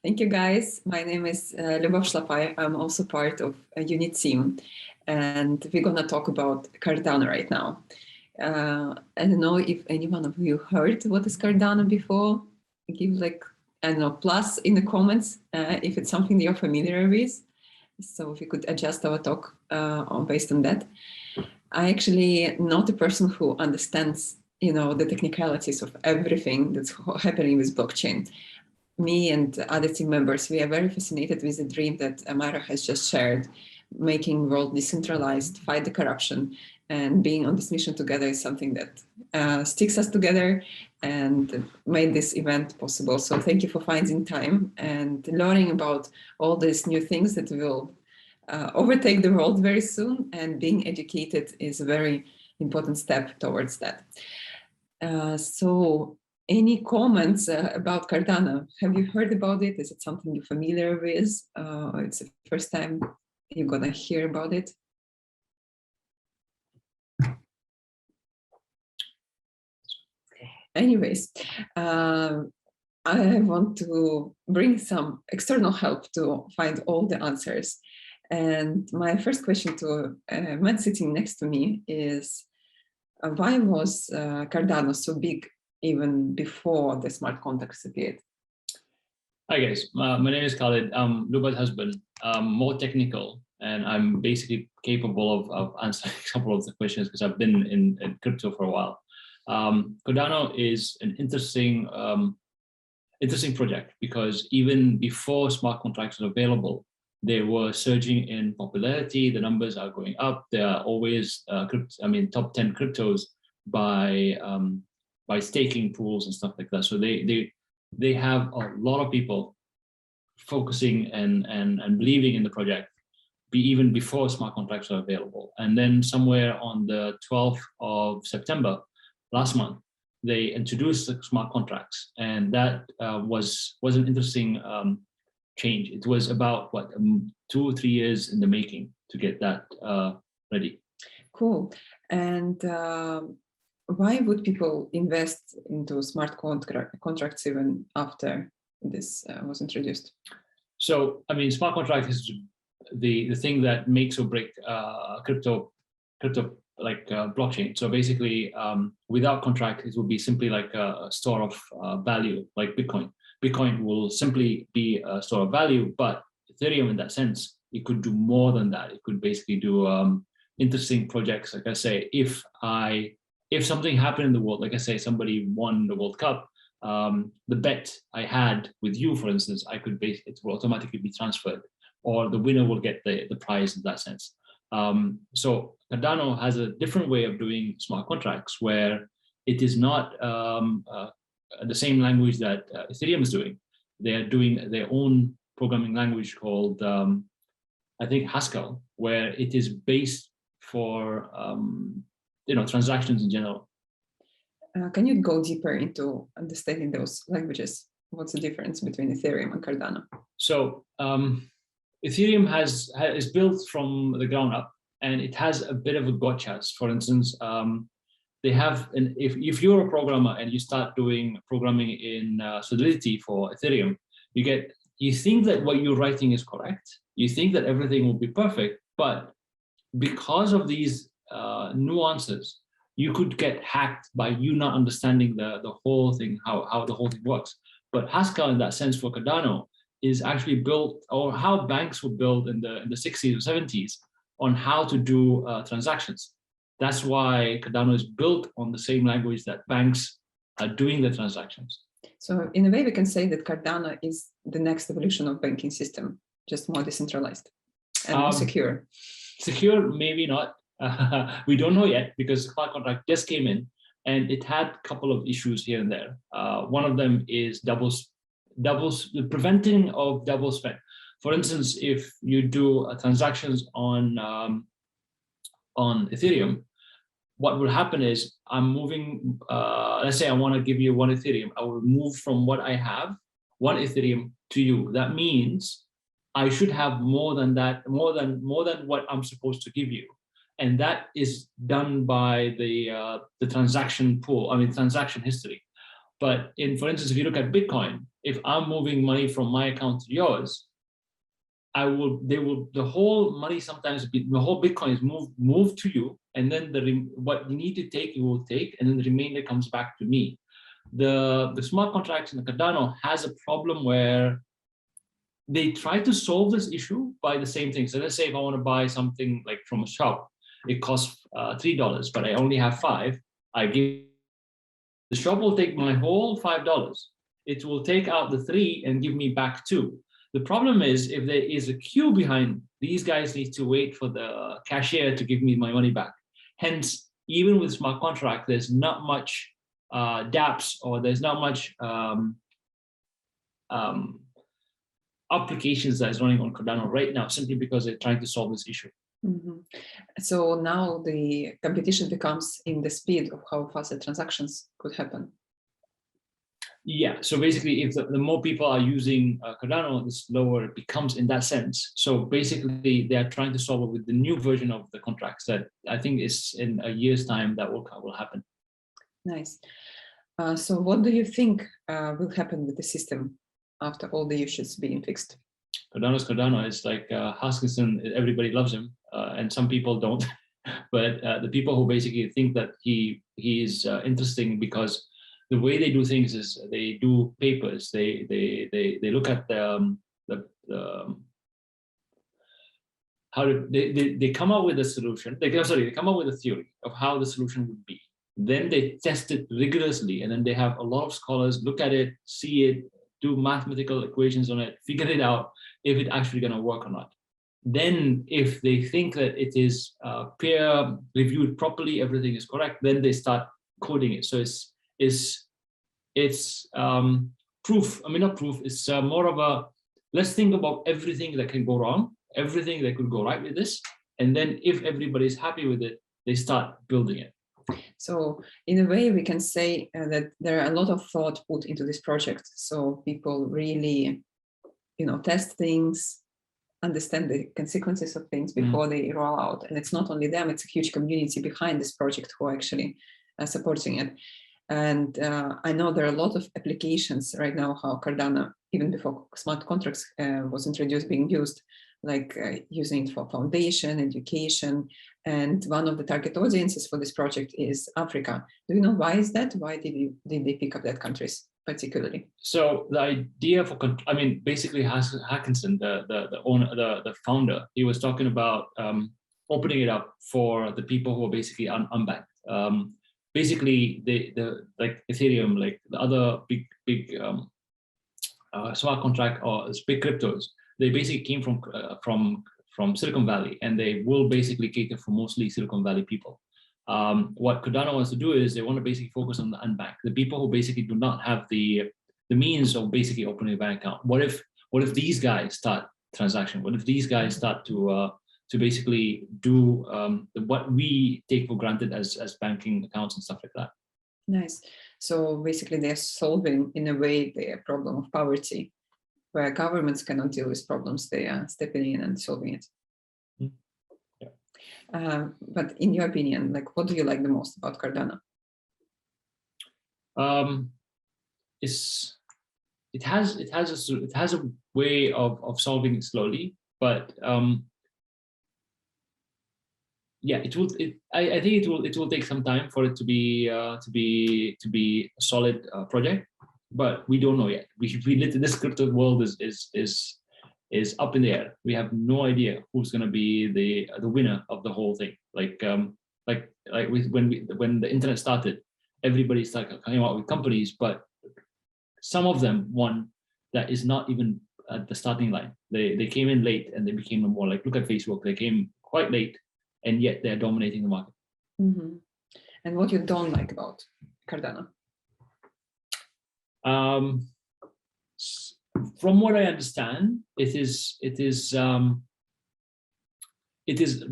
Thank you, guys. My name is Liubov Shlapai. I'm also part of a unit team, and we're going to talk about Cardano right now. I don't know if any one of you heard what is Cardano before. Give like, I don't know, plus in the comments if it's something you're familiar with. So if we could adjust our talk based on that. I actually not a person who understands, the technicalities of everything that's happening with blockchain. Me and other team members, we are very fascinated with the dream that Amara has just shared, making world decentralized, fight the corruption, and being on this mission together is something that sticks us together and made this event possible. So thank you for finding time and learning about all these new things that will overtake the world very soon, and being educated is a very important step towards that. So any comments about Cardano? Have you heard about it? Is it something you're familiar with? It's the first time you're gonna hear about it? Anyways, I want to bring some external help to find all the answers. And my first question to man sitting next to me is, why was Cardano so big even before the smart contracts appeared? Hi guys, my name is Khalid. I'm Lubav's husband. I'm more technical, and I'm basically capable of answering a couple of the questions because I've been in crypto for a while. Cardano is an interesting project because even before smart contracts were available, they were surging in popularity. The numbers are going up. There are always top 10 cryptos by staking pools and stuff like that. So they have a lot of people focusing and believing in the project even before smart contracts are available. And then somewhere on the 12th of September last month, they introduced the smart contracts, and that was an interesting change. It was about 2 or 3 years in the making to get that ready. Cool. And why would people invest into smart contracts even after this was introduced? So, I mean, smart contract is the thing that makes or break crypto like blockchain. So basically, without contract, it would be simply like a store of value, like Bitcoin. Bitcoin will simply be a store of value, but Ethereum, in that sense, it could do more than that. It could basically do interesting projects. Like I say, if something happened in the world, like I say, somebody won the World Cup, the bet I had with you, for instance, it will automatically be transferred, or the winner will get the prize in that sense. So Cardano has a different way of doing smart contracts where it is not the same language that Ethereum is doing. They are doing their own programming language called, I think, Haskell, where it is based for transactions in general. Can you go deeper into understanding those languages? What's the difference between Ethereum and Cardano? So Ethereum is built from the ground up, and it has a bit of a gotchas. For instance, they have if you're a programmer and you start doing programming in Solidity for Ethereum, you think that what you're writing is correct. You think that everything will be perfect, but because of these nuances, you could get hacked by you not understanding the whole thing, how the whole thing works. But Haskell, in that sense, for Cardano, is actually built, or how banks were built in the 60s or 70s, on how to do transactions. That's why Cardano is built on the same language that banks are doing the transactions. So in a way, we can say that Cardano is the next evolution of banking system, just more decentralized and more secure. Secure, maybe not. We don't know yet, because the smart contract just came in and it had a couple of issues here and there. One of them is the preventing of double spend. For instance, if you do transactions on Ethereum, what will happen is I'm moving, let's say I want to give you 1 Ethereum. I will move from what I have, 1 Ethereum, to you. That means I should have more than that, more than what I'm supposed to give you. And that is done by the transaction pool, transaction history. But for instance, if you look at Bitcoin, if I'm moving money from my account to yours, the whole money sometimes, the whole Bitcoin is moved to you, and then what you need to take, you will take, and then the remainder comes back to me. The smart contracts in the Cardano has a problem where they try to solve this issue by the same thing. So let's say if I want to buy something like from a shop, it costs $3, but I only have $5. The shop will take my whole $5. It will take out the $3 and give me back $2. The problem is if there is a queue behind, these guys need to wait for the cashier to give me my money back. Hence, even with smart contract, there's not much dApps, or there's not much applications that is running on Cardano right now, simply because they're trying to solve this issue. Mm-hmm. So now the competition becomes in the speed of how fast the transactions could happen. Yeah, so basically, if the more people are using Cardano, the slower it becomes in that sense. So basically, they are trying to solve it with the new version of the contracts that I think is in a year's time that will happen. Nice. So what do you think will happen with the system after all the issues being fixed? Cardano's Cardano. It's like Hoskinson, everybody loves him, and some people don't. But the people who basically think that he is interesting because the way they do things is they do papers. They look at they come up with a solution. They come up with a theory of how the solution would be. Then they test it rigorously, and then they have a lot of scholars look at it, see it, do mathematical equations on it, figure it out if it's actually going to work or not. Then, if they think that it is peer reviewed properly, everything is correct, then they start coding it. So it's proof. I mean, not proof. It's more of a, let's think about everything that can go wrong, everything that could go right with this, and then if everybody's happy with it, they start building it. So in a way, we can say that there are a lot of thought put into this project. So people really, test things, understand the consequences of things before they roll out. And it's not only them, it's a huge community behind this project who are actually supporting it. And I know there are a lot of applications right now how Cardano, even before smart contracts was introduced, being used, like using it for foundation, education. And one of the target audiences for this project is Africa. Do you know why is that? Why did they pick up that countries particularly? So the idea for, basically Hackinson, the owner, the founder, he was talking about opening it up for the people who are basically unbanked. Basically, the like Ethereum, like the other big smart contract or big cryptos, they basically came from Silicon Valley, and they will basically cater for mostly Silicon Valley people. What Cardano wants to do is they want to basically focus on the unbanked, the people who basically do not have the means of basically opening a bank account. What if these guys start transaction? What if these guys start to basically do what we take for granted as banking accounts and stuff like that? Nice. So basically, they're solving in a way the problem of poverty, where governments cannot deal with problems. They are stepping in and solving it. Yeah. But in your opinion, like, what do you like the most about Cardano? It has a way of solving it slowly, but yeah, I think it will take some time for it to be a solid project, but we don't know yet. This crypto world is up in the air. We have no idea who's going to be the winner of the whole thing. When the internet started, everybody started coming out with companies, but some of them won that is not even at the starting line. They came in late and they became more like, look at Facebook. They came quite late, and yet they're dominating the market. Mm-hmm. And what you don't like about Cardano? From what I understand, it is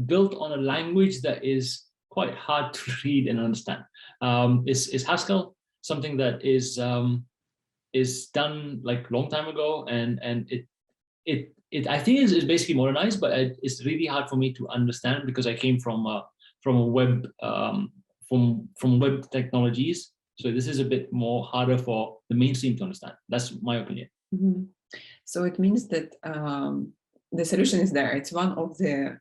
built on a language that is quite hard to read and understand. Is Haskell something that is done like a long time ago, and it I think is basically modernized, but it's really hard for me to understand because I came from a web from web technologies, So this is a bit more harder for the mainstream to understand. That's my opinion. Mm-hmm. So it means that the solution is there. It's one of the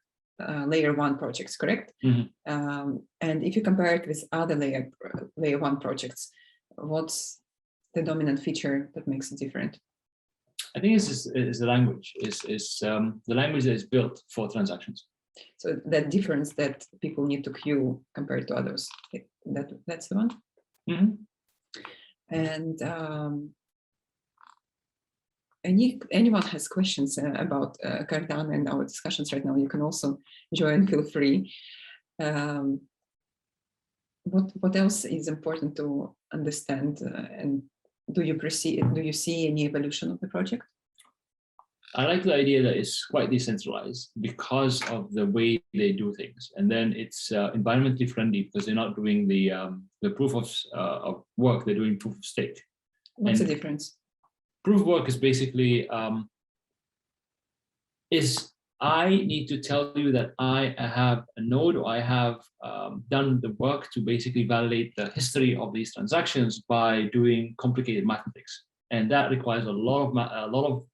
layer one projects, correct? Mm-hmm. And if you compare it with other layer one projects, what's the dominant feature that makes it different? I think it's the language. The language that is built for transactions. So that difference that people need to queue compared to others, that's the one. Mm-hmm. And anyone has questions about Cardano and our discussions right now, you can also join, feel free. What else is important to understand, and do you see any evolution of the project? I like the idea that it's quite decentralized because of the way they do things, and then it's environmentally friendly because they're not doing the proof of work; they're doing proof of stake. What's the difference? Proof of work is basically I need to tell you that I have a node, or I have done the work to basically validate the history of these transactions by doing complicated mathematics, and that requires a lot of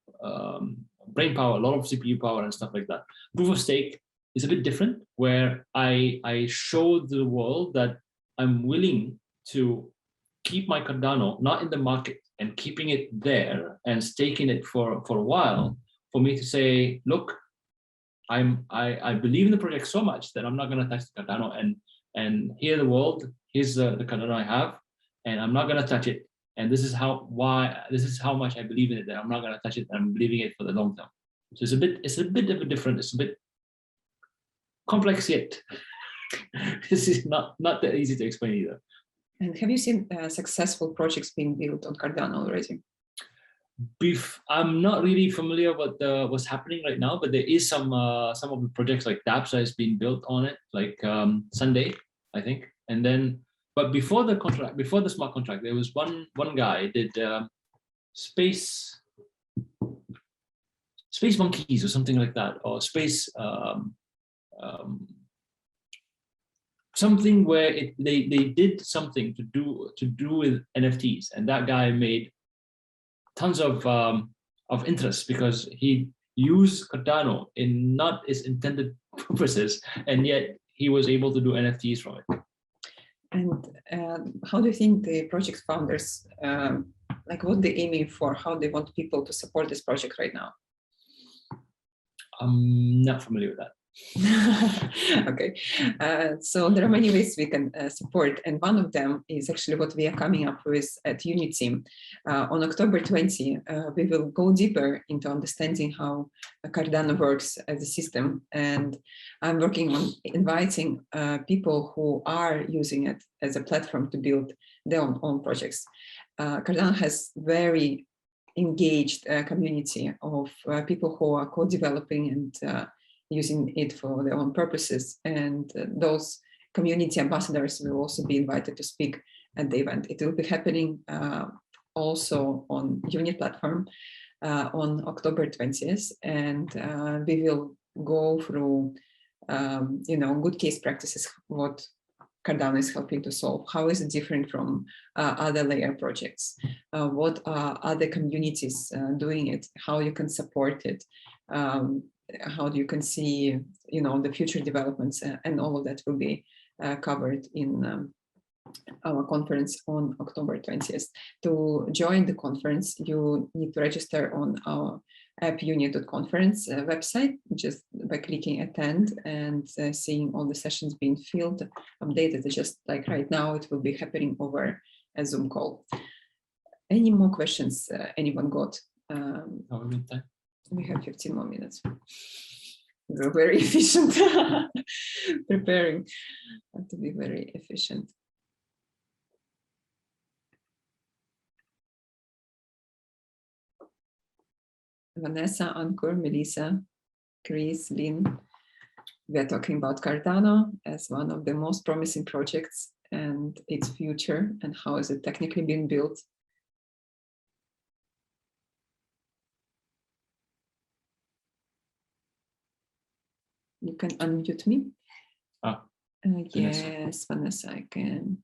brain power, a lot of CPU power, and stuff like that. Proof of stake is a bit different, where I show the world that I'm willing to keep my Cardano not in the market and keeping it there and staking it for a while, for me to say, look, I believe in the project so much that I'm not going to touch the Cardano, and here the world, here's the Cardano I have, and I'm not going to touch it. And this is how much I believe in it, that I'm not going to touch it, and I'm believing it for the long term. So it's a bit of a different, it's a bit complex yet. This is not that easy to explain either. And have you seen successful projects being built on Cardano already? I'm not really familiar with what's happening right now, but there is some of the projects like dApps has been built on it, like Sunday, I think. And then, but before the smart contract, there was one guy did space monkeys or something like that, or space something where they did something to do with NFTs, and that guy made tons of interest because he used Cardano in not its intended purposes, and yet he was able to do NFTs from it. And how do you think the project founders, like what they're aiming for, how they want people to support this project right now? I'm not familiar with that. Okay, so there are many ways we can support, and one of them is actually what we are coming up with at Unit Team. On October 20, we will go deeper into understanding how Cardano works as a system, and I'm working on inviting people who are using it as a platform to build their own projects. Cardano has very engaged community of people who are co-developing and using it for their own purposes, and those community ambassadors will also be invited to speak at the event. It will be happening also on Unit platform on October 20th, and we will go through good case practices, what Cardano is helping to solve, how is it different from other layer projects, what are other communities doing it, how you can support it, how you can see, the future developments, and all of that will be covered in our conference on October 20th. To join the conference, you need to register on our appunit.conference website, just by clicking attend and seeing all the sessions being filled, updated. Just like right now, it will be happening over a Zoom call. Any more questions anyone got? We have 15 more minutes. We're very efficient. Preparing to be very efficient. Vanessa, Ankur, Melissa, Chris, Lynn. We are talking about Cardano as one of the most promising projects and its future, and how is it technically being built. You can unmute me. Yes, Vanessa, I can.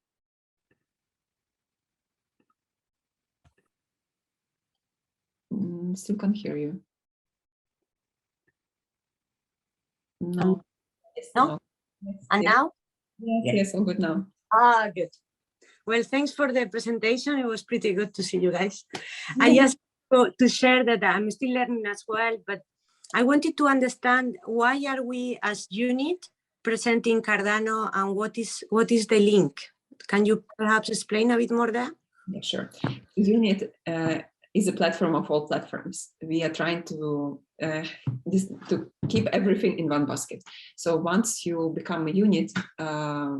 Still can't hear you. No. No? Yes, And yes. now? Yes, all good now. Ah, good. Well, thanks for the presentation. It was pretty good to see you guys. I just want to share that I'm still learning as well, but I wanted to understand why are we as unit presenting Cardano and what is the link? Can you perhaps explain a bit more there? Yeah, sure. Unit is a platform of all platforms. We are trying to keep everything in one basket. So once you become a unit, a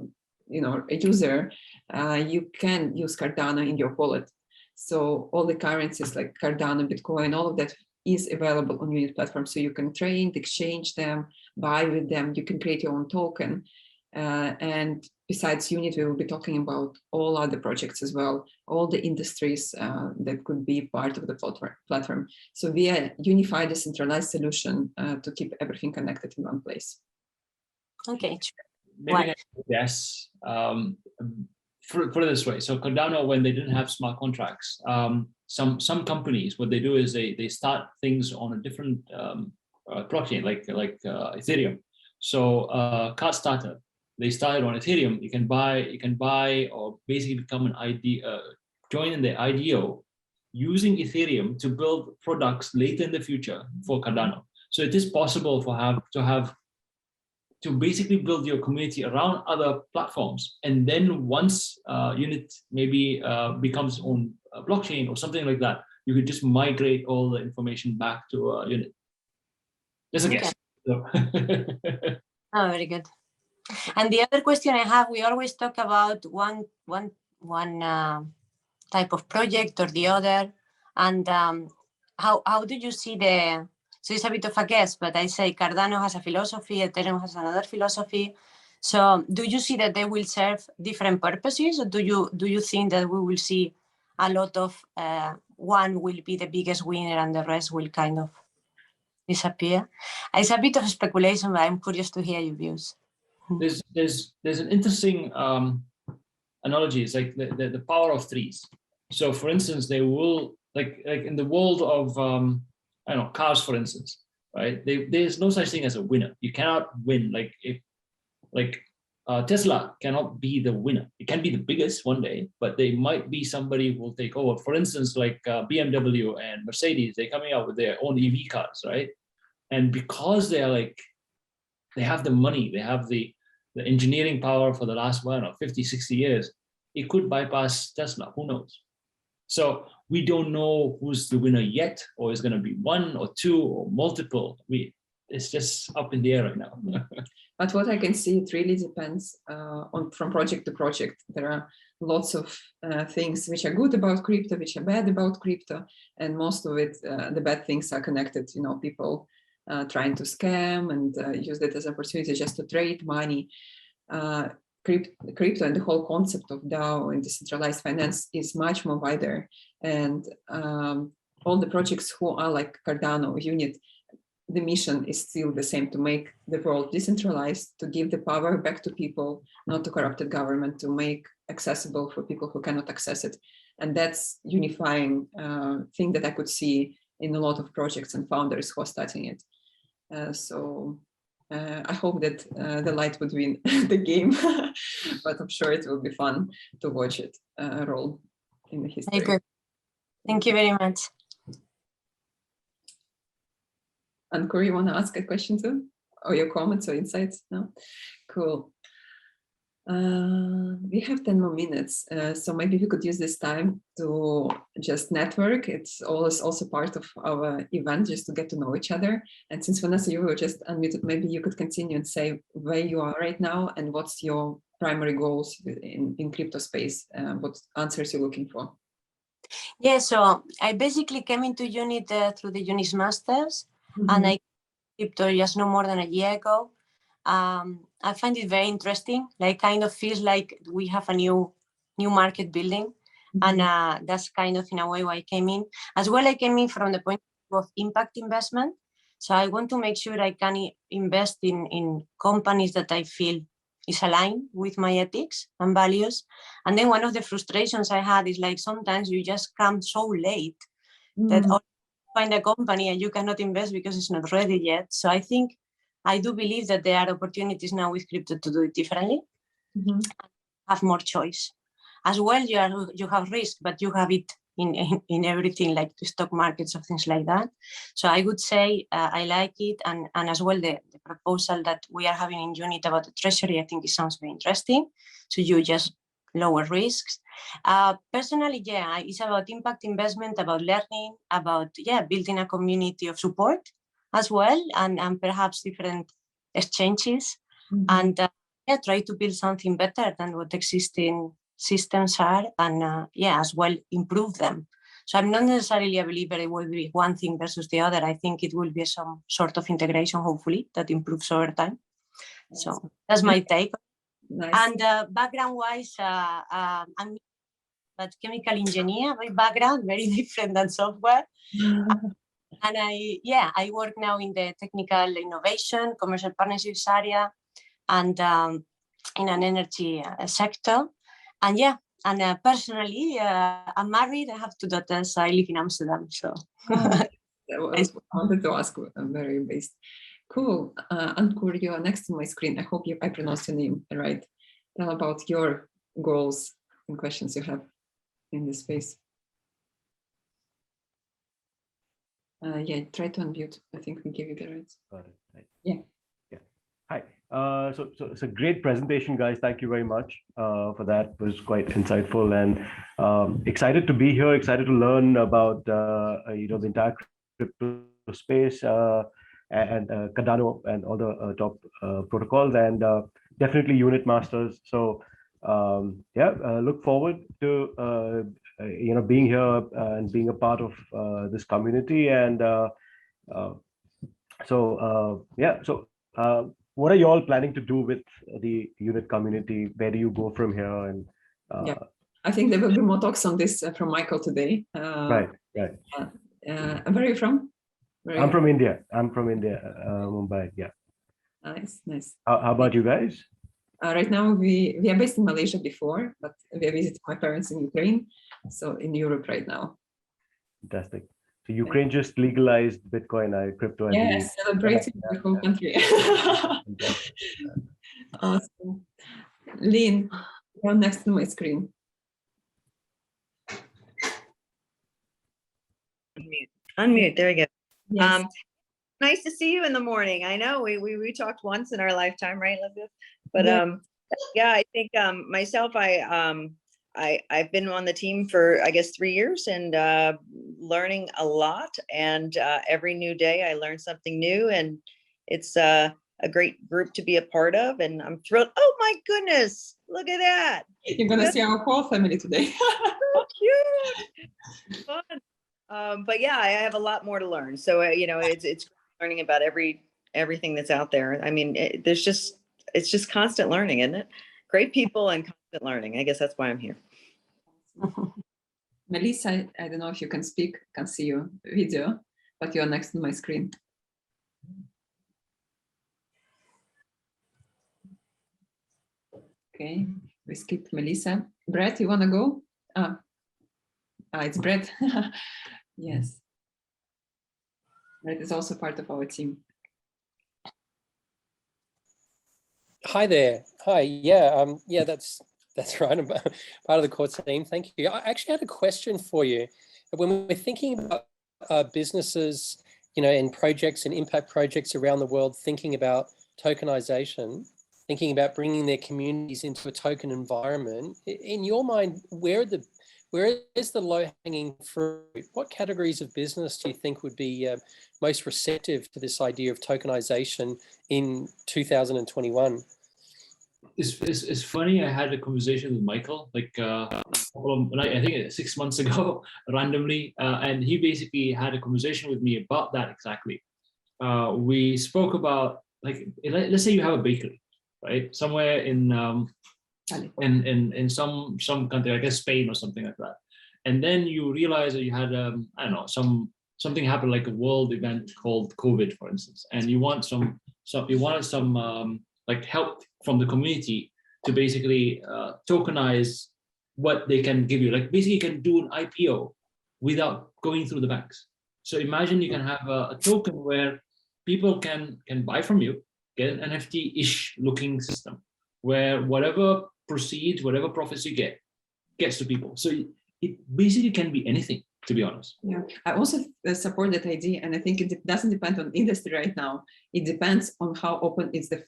user, you can use Cardano in your wallet. So all the currencies like Cardano, Bitcoin, all of that is available on unit platform. So you can trade, exchange them, buy with them. You can create your own token. And besides unit, we will be talking about all other projects as well, all the industries that could be part of the platform. So we are unified decentralized solution to keep everything connected in one place. Okay. Maybe yes. Put it this way. So Cardano, when they didn't have smart contracts, some companies, what they do is they start things on a different blockchain, like Ethereum. So card starter, they started on Ethereum. You can buy or basically become an join in the IDO using Ethereum to build products later in the future for Cardano. So it is possible to basically build your community around other platforms. And then once unit maybe becomes own blockchain or something like that, you could just migrate all the information back to unit. Just a guess. So. Oh, very good. And the other question I have, we always talk about one type of project or the other. And how do you see so it's a bit of a guess, but I say Cardano has a philosophy, Ethereum has another philosophy. So do you see that they will serve different purposes, or do you think that we will see a lot of one will be the biggest winner and the rest will kind of disappear? It's a bit of speculation, but I'm curious to hear your views. There's an interesting analogy. It's like the power of threes. So for instance, they will like in the world of I don't know, cars, for instance, right? There's no such thing as a winner. You cannot win. Tesla cannot be the winner. It can be the biggest one day, but they might be somebody who will take over. For instance, like BMW and Mercedes, they're coming out with their own EV cars, right? And because they have the money, they have the engineering power for the last 50, 60 years, it could bypass Tesla. Who knows? So we don't know who's the winner yet, or is going to be one or two or multiple. It's just up in the air right now. But what I can see, it really depends from project to project. There are lots of things which are good about crypto, which are bad about crypto, and most of it, the bad things are connected. People trying to scam and use that as an opportunity just to trade money. Crypto and the whole concept of DAO and decentralized finance is much more wider, and all the projects who are like Cardano, Unit, the mission is still the same: to make the world decentralized, to give the power back to people, not to corrupted government, to make accessible for people who cannot access it. And that's unifying thing that I could see in a lot of projects and founders who are starting it. I hope that the light would win the game, but I'm sure it will be fun to watch it roll in the history. Very good. Thank you very much. Ankur, you want to ask a question too? Or your comments or insights? No? Cool. We have 10 more minutes, so maybe we could use this time to just network. It's always also part of our event, just to get to know each other. And since Vanessa, you were just unmuted, maybe you could continue and say where you are right now and what's your primary goals in crypto space, what answers you're looking for. Yeah, so I basically came into Unit through the Unit Masters, and I crypto just no more than a year ago. I find it very interesting. Like, kind of feels like we have a new market building, and that's kind of in a way why I came in. As well, I came in from the point of impact investment. So I want to make sure I can invest in companies that I feel is aligned with my ethics and values. And then one of the frustrations I had is like sometimes you just come so late that all find a company and you cannot invest because it's not ready yet. So I do believe that there are opportunities now with crypto to do it differently, have more choice. As well, you have risk, but you have it in everything, like the stock markets or things like that. So I would say I like it, and as well the proposal that we are having in unit about the treasury, I think it sounds very interesting. So you just lower risks. Personally, yeah, it's about impact investment, about learning, about building a community of support as well, and perhaps different exchanges, and try to build something better than what existing systems are, and as well improve them. So I'm not necessarily a believer it will be one thing versus the other. I think it will be some sort of integration, hopefully, that improves over time. So that's my take. Nice. And background-wise, I'm a chemical engineer by background, very different than software. And I work now in the technical innovation, commercial partnerships area, and in an energy sector. And personally, I'm married. I have 2 daughters. I live in Amsterdam. So I wanted to ask. Very based. Cool. Ankur, you are next to my screen. I hope I pronounced your name right. Tell about your goals and questions you have in this space. Try to unmute. I think we gave you the rights. Got it. Right. Yeah. Hi. So it's a great presentation, guys. Thank you very much for that. It was quite insightful, and excited to be here. Excited to learn about the entire crypto space and Cardano and all the top protocols, and definitely unit masters. So look forward to being here and being a part of this community. And what are you all planning to do with the unit community? Where do you go from here? And I think there will be more talks on this from Michael today. Right. Where are you from? I'm from India. Mumbai. Yeah. Nice. How about you guys? Right now we are based in Malaysia before, but we are visiting my parents in Ukraine, so in Europe right now. Fantastic. So Ukraine just legalized Bitcoin, crypto. Yes, celebrating the whole country. Awesome. Lynn, you're next to my screen. Unmute. There we go. Yes. Nice to see you in the morning. I know we talked once in our lifetime, right, Liubov? But I think myself, I've been on the team for, I guess, 3 years, and learning a lot. And every new day I learn something new, and it's a great group to be a part of. And I'm thrilled. Oh my goodness, look at that. You're going to see our whole family today. So cute. Fun. But yeah, I have a lot more to learn. So, it's learning about everything that's out there. I mean, it's just constant learning, isn't it? Great people and constant learning. I guess that's why I'm here. Melissa, I don't know if you can speak, can see your video, but you're next to my screen. Okay, we skipped Melissa. Brett, you want to go? It's Brett. Yes. Brett is also part of our team. Hi there. Hi. Yeah. That's right. I'm part of the core team. Thank you. I actually had a question for you. When we're thinking about businesses, and projects and impact projects around the world, thinking about tokenization, thinking about bringing their communities into a token environment, in your mind, where is the low-hanging fruit? What categories of business do you think would be most receptive to this idea of tokenization in 2021? It's funny. I had a conversation with Michael, I think 6 months ago, randomly, and he basically had a conversation with me about that exactly. We spoke about, let's say you have a bakery, right, somewhere in some country, I guess Spain or something like that, and then you realize that you had something happened, like a world event called COVID, for instance, and you wanted some help from the community to basically tokenize what they can give you. Like basically you can do an IPO without going through the banks. So imagine you can have a token where people can buy from you, get an NFT-ish looking system, where whatever proceeds, whatever profits you get, gets to people. So it basically can be anything, to be honest. Yeah, I also support that idea, and I think it doesn't depend on industry right now. It depends on how open is the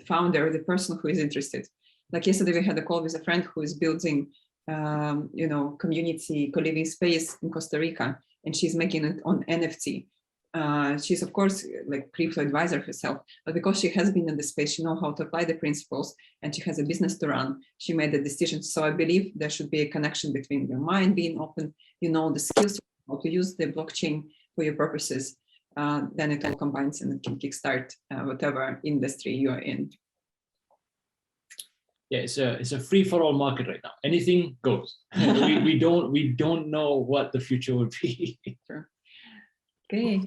founder, the person who is interested. Like yesterday, we had a call with a friend who is building, community co-living space in Costa Rica, and she's making it on NFT. She's of course like crypto advisor herself, but because she has been in the space, she knows how to apply the principles, and she has a business to run. She made the decision. So I believe there should be a connection between your mind being open, the skills, how to use the blockchain for your purposes. Then it all combines and it can kickstart whatever industry you're in. Yeah, it's a free for all market right now. Anything goes. we don't know what the future will be. Sure. Okay.